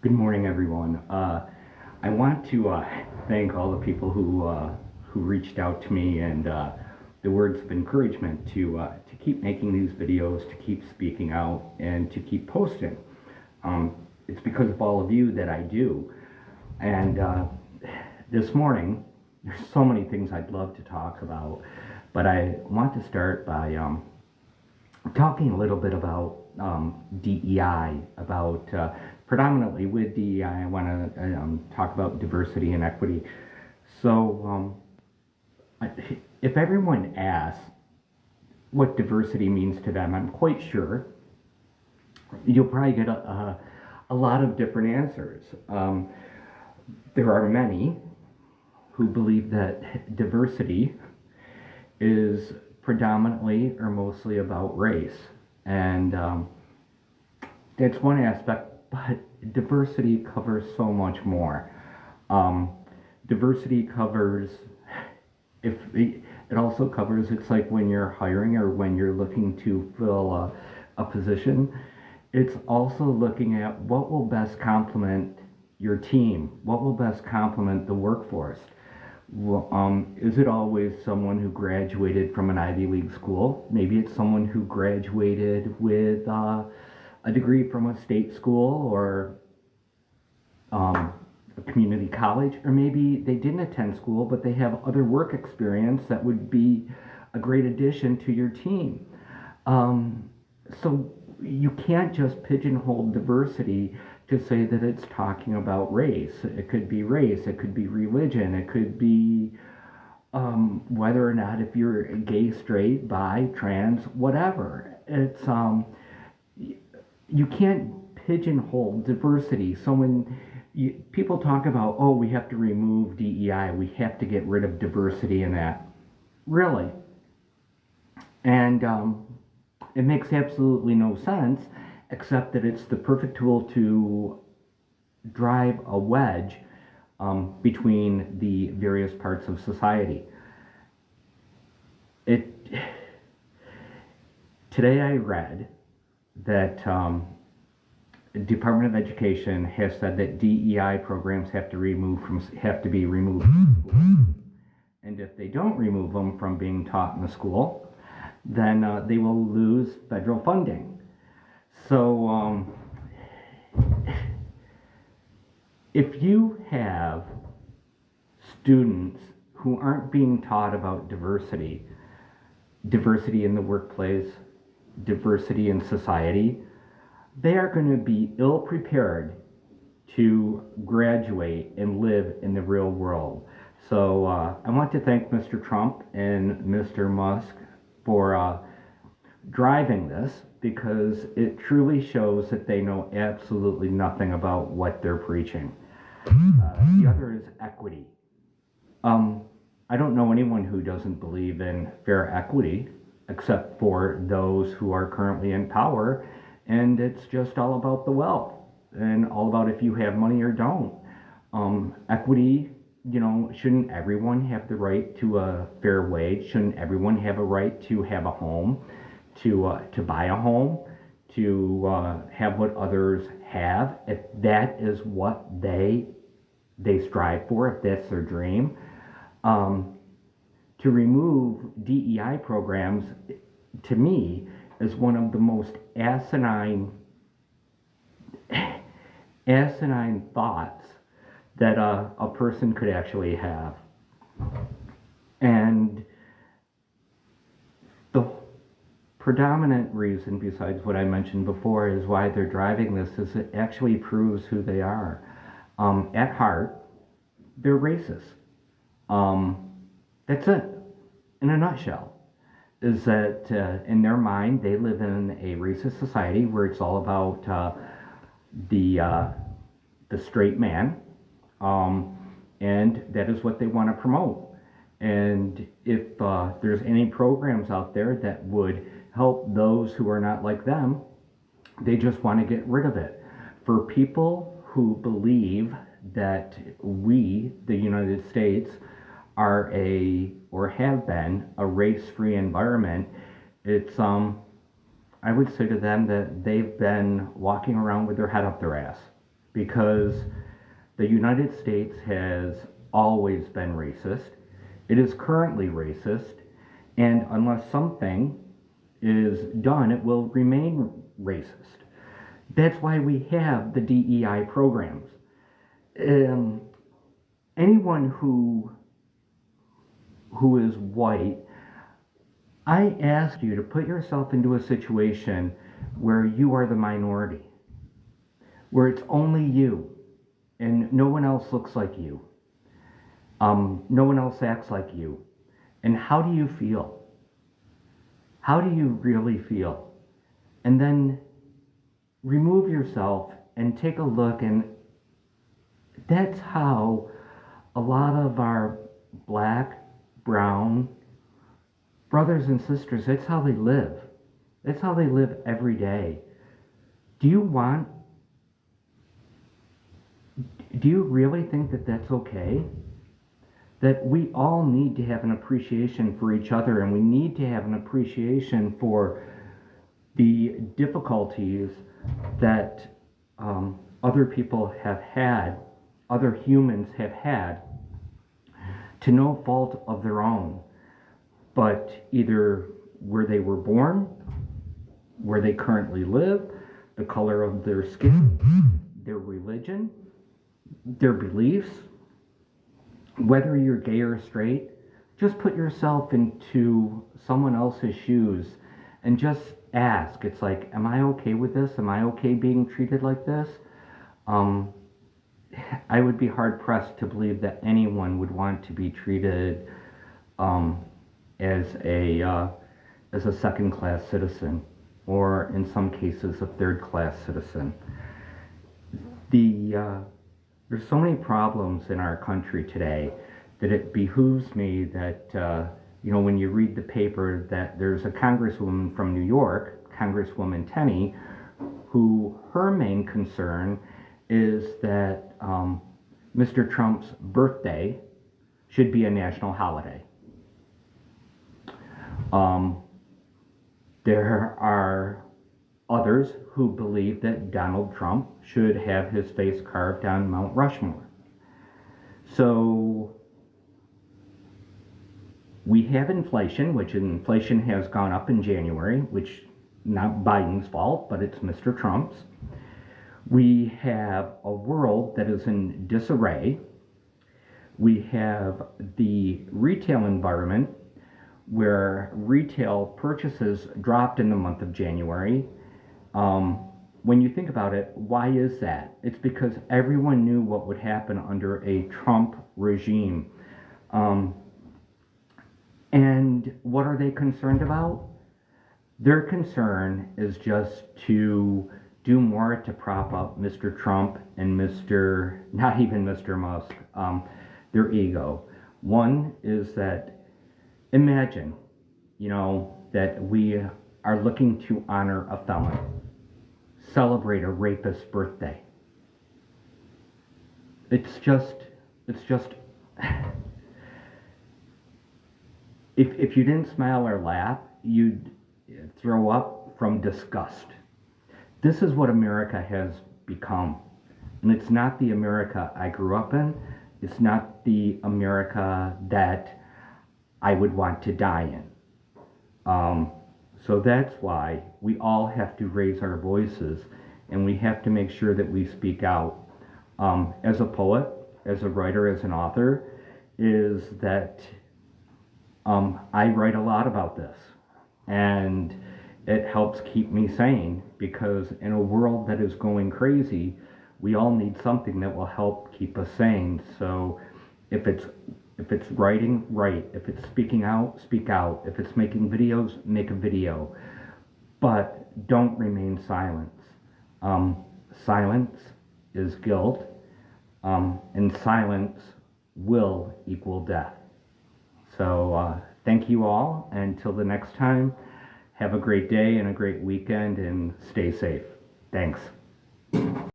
Good morning, everyone. I want to thank all the people who reached out to me and the words of encouragement to keep making these videos, to keep speaking out, and to keep posting. It's because of all of you that I do. And this morning, there's so many things I'd love to talk about, but I want to start by talking a little bit about DEI, about predominantly with DEI, I want to talk about diversity and equity. So, if everyone asks what diversity means to them, I'm quite sure you'll probably get a lot of different answers. There are many who believe that diversity is predominantly or mostly about race. And that's one aspect, but diversity covers so much more. Diversity covers, if it also covers, it's like when you're hiring or when you're looking to fill a position, it's also looking at what will best complement your team, what will best complement the workforce. Is it always someone who graduated from an Ivy League school? Maybe it's someone who graduated with a degree from a state school or a community college, or maybe they didn't attend school, but they have other work experience that would be a great addition to your team. So you can't just pigeonhole diversity to say that it's talking about race. It could be race, it could be religion, it could be whether or not if you're gay, straight, bi, trans, whatever. It's you can't pigeonhole diversity. So when people talk about, oh, we have to remove DEI, we have to get rid of diversity in that, really, and it makes absolutely no sense, except that it's the perfect tool to drive a wedge between the various parts of society. Today I read that Department of Education has said that DEI programs have to be removed from schools, and if they don't remove them from being taught in the school, then they will lose federal funding. So if you have students who aren't being taught about diversity in the workplace, diversity in society, they are going to be ill prepared to graduate and live in the real world. So I want to thank Mr. Trump and Mr. Musk for driving this, because it truly shows that they know absolutely nothing about what they're preaching. The other is equity. I don't know anyone who doesn't believe in fair equity, except for those who are currently in power, and it's just all about the wealth and all about if you have money or don't. Equity, shouldn't everyone have the right to a fair wage? Shouldn't everyone have a right to have a home, to buy a home, to have what others have, if that is what they strive for, if that's their dream? To remove DEI programs, to me, is one of the most asinine thoughts that a person could actually have. And the predominant reason, besides what I mentioned before, is why they're driving this, is it actually proves who they are. At heart, they're racist. That's it, in a nutshell. Is that in their mind, they live in a racist society where it's all about the straight man, and that is what they want to promote. And if there's any programs out there that would help those who are not like them, they just want to get rid of it. For people who believe that we, the United States, are or have been a race-free environment, it's I would say to them that they've been walking around with their head up their ass. because the United States has always been racist. It is currently racist, and unless something is done, it will remain racist. That's why we have the DEI programs. Anyone who is white, I ask you to put yourself into a situation where you are the minority, where it's only you and no one else looks like you. No one else acts like you. And how do you feel? How do you really feel? And then remove yourself and take a look, and that's how a lot of our black, brown brothers and sisters, that's how they live. That's how they live every day. Do you really think that that's okay? That we all need to have an appreciation for each other, and we need to have an appreciation for the difficulties that other people have had, other humans have had, to no fault of their own, but either where they were born, where they currently live, the color of their skin, their religion, their beliefs, whether you're gay or straight. Just put yourself into someone else's shoes and just ask. It's like, am I okay with this? Am I okay being treated like this? I would be hard pressed to believe that anyone would want to be treated as a second class citizen, or in some cases a third class citizen. There's so many problems in our country today that it behooves me that when you read the paper, that there's a congresswoman from New York, Congresswoman Tenney, who her main concern is that Mr. Trump's birthday should be a national holiday. There are others who believe that Donald Trump should have his face carved on Mount Rushmore. So we have inflation, which inflation has gone up in January, which not Biden's fault, but it's Mr. Trump's. We have a world that is in disarray. We have the retail environment where retail purchases dropped in the month of January. When you think about it, why is that? It's because everyone knew what would happen under a Trump regime. And what are they concerned about? Their concern is just to do more to prop up Mr. Trump and not even Mr. Musk, their ego. One is that, imagine, that we are looking to honor a felon, celebrate a rapist's birthday. It's just, if you didn't smile or laugh, you'd throw up from disgust. This is what America has become. And it's not the America I grew up in. It's not the America that I would want to die in. So that's why we all have to raise our voices, and we have to make sure that we speak out. As a poet, as a writer, as an author, is that I write a lot about this, and it helps keep me sane, because in a world that is going crazy, we all need something that will help keep us sane. So if it's writing, write. If it's speaking out, speak out. If it's making videos, make a video. But don't remain silent. Silence is guilt, and silence will equal death. So thank you all. Until the next time, have a great day and a great weekend, and stay safe. Thanks.